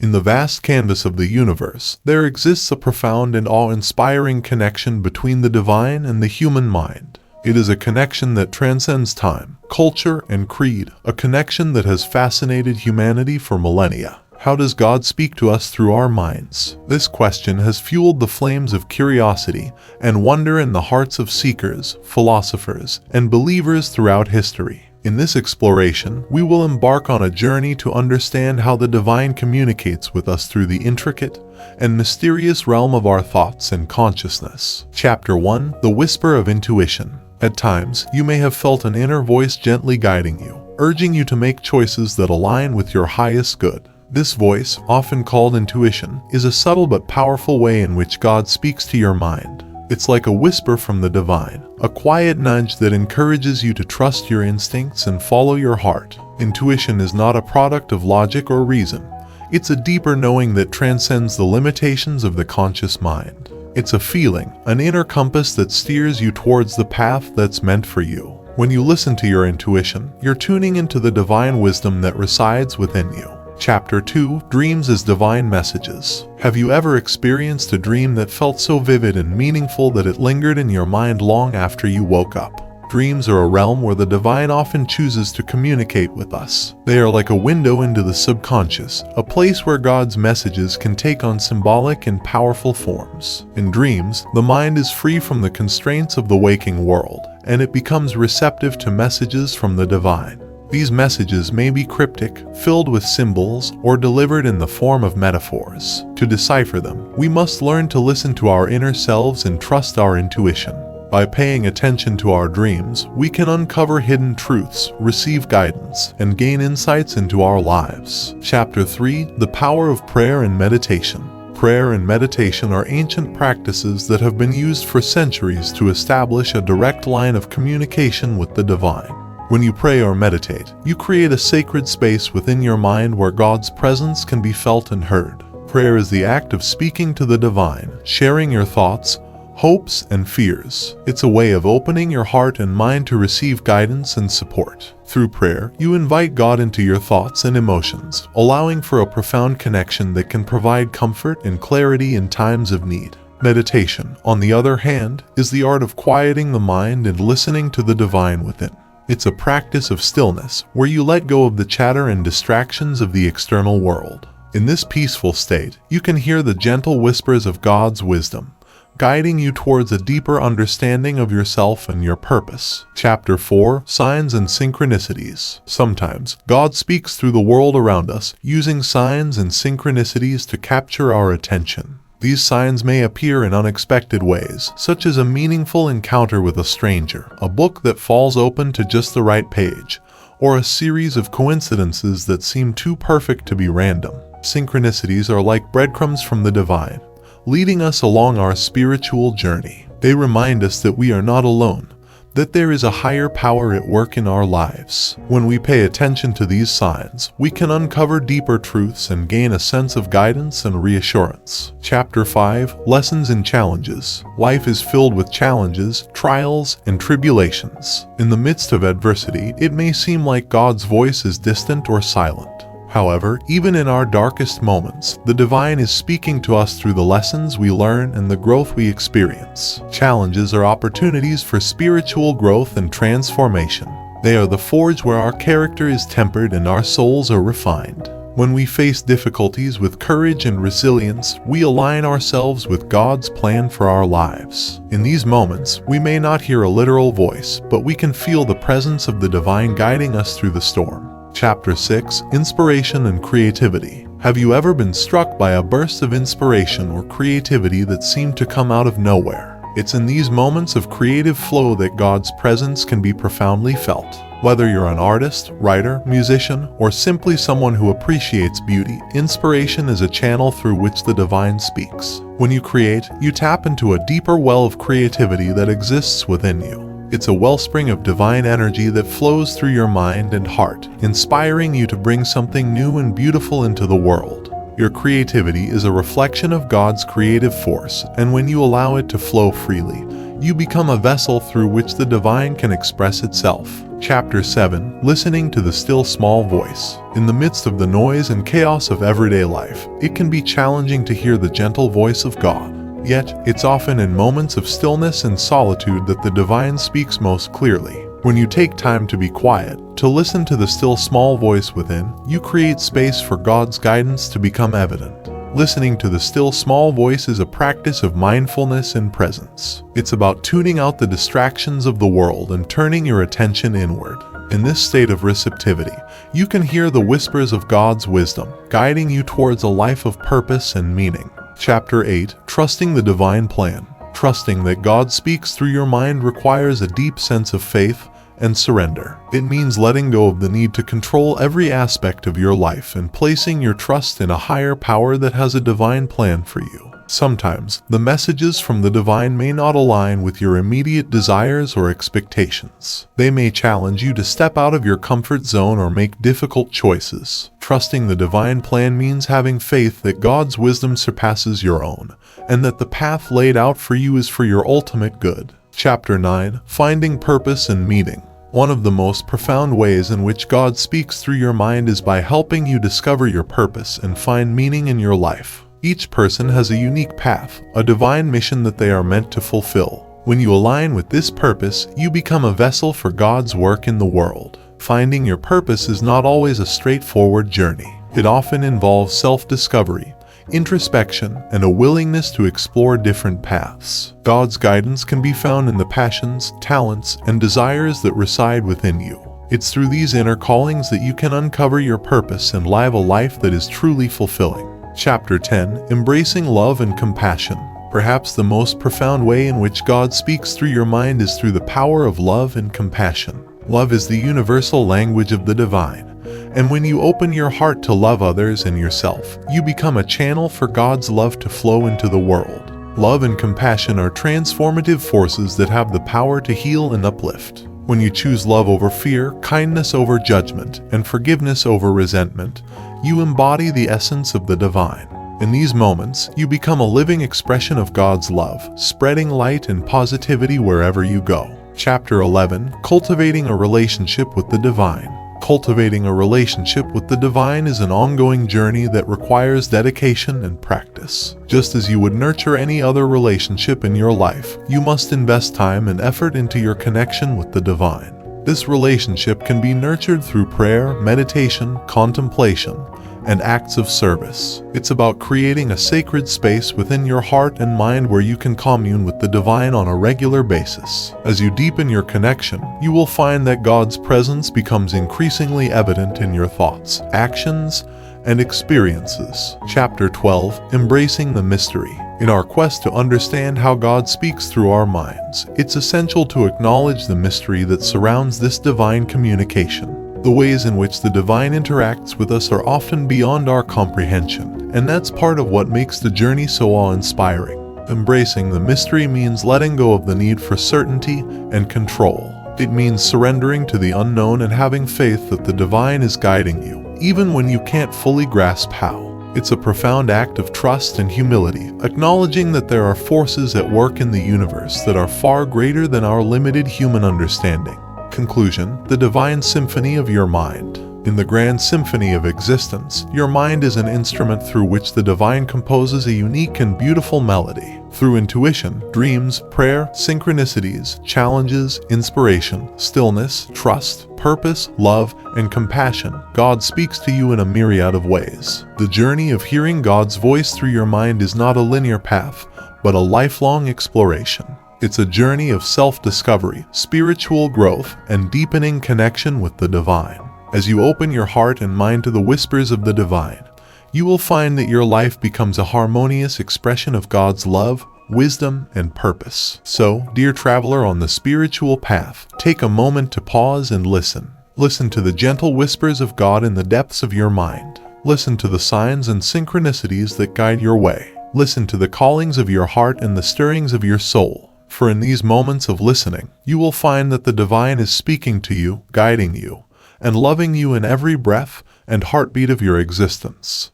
In the vast canvas of the universe, there exists a profound and awe-inspiring connection between the divine and the human mind. It is a connection that transcends time, culture, and creed, a connection that has fascinated humanity for millennia. How does God speak to us through our minds? This question has fueled the flames of curiosity and wonder in the hearts of seekers, philosophers, and believers throughout history. In this exploration, we will embark on a journey to understand how the divine communicates with us through the intricate and mysterious realm of our thoughts and consciousness. Chapter 1: The Whisper of Intuition. At times, you may have felt an inner voice gently guiding you, urging you to make choices that align with your highest good. This voice, often called intuition, is a subtle but powerful way in which God speaks to your mind. It's like a whisper from the divine, a quiet nudge that encourages you to trust your instincts and follow your heart. Intuition is not a product of logic or reason. It's a deeper knowing that transcends the limitations of the conscious mind. It's a feeling, an inner compass that steers you towards the path that's meant for you. When you listen to your intuition, you're tuning into the divine wisdom that resides within you. Chapter 2: Dreams as Divine Messages. Have you ever experienced a dream that felt so vivid and meaningful that it lingered in your mind long after you woke up? Dreams are a realm where the divine often chooses to communicate with us. They are like a window into the subconscious, a place where God's messages can take on symbolic and powerful forms. In dreams, the mind is free from the constraints of the waking world, and it becomes receptive to messages from the divine. These messages may be cryptic, filled with symbols, or delivered in the form of metaphors. To decipher them, we must learn to listen to our inner selves and trust our intuition. By paying attention to our dreams, we can uncover hidden truths, receive guidance, and gain insights into our lives. Chapter 3: The Power of Prayer and Meditation. Prayer and meditation are ancient practices that have been used for centuries to establish a direct line of communication with the divine. When you pray or meditate, you create a sacred space within your mind where God's presence can be felt and heard. Prayer is the act of speaking to the divine, sharing your thoughts, hopes, and fears. It's a way of opening your heart and mind to receive guidance and support. Through prayer, you invite God into your thoughts and emotions, allowing for a profound connection that can provide comfort and clarity in times of need. Meditation, on the other hand, is the art of quieting the mind and listening to the divine within. It's a practice of stillness, where you let go of the chatter and distractions of the external world. In this peaceful state, you can hear the gentle whispers of God's wisdom, guiding you towards a deeper understanding of yourself and your purpose. Chapter 4: Signs and Synchronicities. Sometimes, God speaks through the world around us, using signs and synchronicities to capture our attention. These signs may appear in unexpected ways, such as a meaningful encounter with a stranger, a book that falls open to just the right page, or a series of coincidences that seem too perfect to be random. Synchronicities are like breadcrumbs from the divine, leading us along our spiritual journey. They remind us that we are not alone, that there is a higher power at work in our lives. When we pay attention to these signs, we can uncover deeper truths and gain a sense of guidance and reassurance. Chapter 5: Lessons and Challenges. Life is filled with challenges, trials, and tribulations. In the midst of adversity, it may seem like God's voice is distant or silent. However, even in our darkest moments, the divine is speaking to us through the lessons we learn and the growth we experience. Challenges are opportunities for spiritual growth and transformation. They are the forge where our character is tempered and our souls are refined. When we face difficulties with courage and resilience, we align ourselves with God's plan for our lives. In these moments, we may not hear a literal voice, but we can feel the presence of the divine guiding us through the storm. Chapter 6: Inspiration and Creativity. Have you ever been struck by a burst of inspiration or creativity that seemed to come out of nowhere? It's in these moments of creative flow that God's presence can be profoundly felt. Whether you're an artist, writer, musician, or simply someone who appreciates beauty, inspiration is a channel through which the divine speaks. When you create, you tap into a deeper well of creativity that exists within you. It's a wellspring of divine energy that flows through your mind and heart, inspiring you to bring something new and beautiful into the world. Your creativity is a reflection of God's creative force, and when you allow it to flow freely, You become a vessel through which the divine can express itself. Chapter 7. Listening to the still small voice. In the midst of the noise and chaos of everyday life, it can be challenging to hear the gentle voice of God. Yet, it's often in moments of stillness and solitude that the divine speaks most clearly. When you take time to be quiet, to listen to the still small voice within, you create space for God's guidance to become evident. Listening to the still small voice is a practice of mindfulness and presence. It's about tuning out the distractions of the world and turning your attention inward. In this state of receptivity, you can hear the whispers of God's wisdom, guiding you towards a life of purpose and meaning. Chapter 8. Trusting the divine plan. Trusting that God speaks through your mind requires a deep sense of faith and surrender. It means letting go of the need to control every aspect of your life and placing your trust in a higher power that has a divine plan for you. Sometimes, the messages from the divine may not align with your immediate desires or expectations. They may challenge you to step out of your comfort zone or make difficult choices. Trusting the divine plan means having faith that God's wisdom surpasses your own, and that the path laid out for you is for your ultimate good. Chapter 9. Finding purpose and meaning. One of the most profound ways in which God speaks through your mind is by helping you discover your purpose and find meaning in your life. Each person has a unique path, a divine mission that they are meant to fulfill. When you align with this purpose, you become a vessel for God's work in the world. Finding your purpose is not always a straightforward journey. It often involves self-discovery, introspection, and a willingness to explore different paths. God's guidance can be found in the passions, talents, and desires that reside within you. It's through these inner callings that you can uncover your purpose and live a life that is truly fulfilling. Chapter 10. Embracing love and compassion. Perhaps the most profound way in which God speaks through your mind is through the power of love and compassion. Love is the universal language of the divine. And when you open your heart to love others and yourself, you become a channel for God's love to flow into the world. Love and compassion are transformative forces that have the power to heal and uplift. When you choose love over fear, kindness over judgment, and forgiveness over resentment, you embody the essence of the divine. In these moments, you become a living expression of God's love, spreading light and positivity wherever you go. Chapter 11. Cultivating a relationship with the divine. Cultivating a relationship with the divine is an ongoing journey that requires dedication and practice. Just as you would nurture any other relationship in your life, you must invest time and effort into your connection with the divine. This relationship can be nurtured through prayer, meditation, contemplation, and acts of service. It's about creating a sacred space within your heart and mind where you can commune with the divine on a regular basis. As you deepen your connection, you will find that God's presence becomes increasingly evident in your thoughts, actions, and experiences. Chapter 12. Embracing the mystery. In our quest to understand how God speaks through our minds, it's essential to acknowledge the mystery that surrounds this divine communication. The ways in which the divine interacts with us are often beyond our comprehension, and that's part of what makes the journey so awe-inspiring. Embracing the mystery means letting go of the need for certainty and control. It means surrendering to the unknown and having faith that the divine is guiding you, even when you can't fully grasp how. It's a profound act of trust and humility, acknowledging that there are forces at work in the universe that are far greater than our limited human understanding. Conclusion. The divine symphony of your mind. In the grand symphony of existence, your mind is an instrument through which the divine composes a unique and beautiful melody. Through intuition, dreams, prayer, synchronicities, challenges, inspiration, stillness, trust, purpose, love, and compassion, God speaks to you in a myriad of ways. The journey of hearing God's voice through your mind is not a linear path, but a lifelong exploration. It's a journey of self-discovery, spiritual growth, and deepening connection with the divine. As you open your heart and mind to the whispers of the divine, you will find that your life becomes a harmonious expression of God's love, wisdom, and purpose. So, dear traveler on the spiritual path, take a moment to pause and listen. Listen to the gentle whispers of God in the depths of your mind. Listen to the signs and synchronicities that guide your way. Listen to the callings of your heart and the stirrings of your soul. For in these moments of listening, you will find that the divine is speaking to you, guiding you, and loving you in every breath and heartbeat of your existence.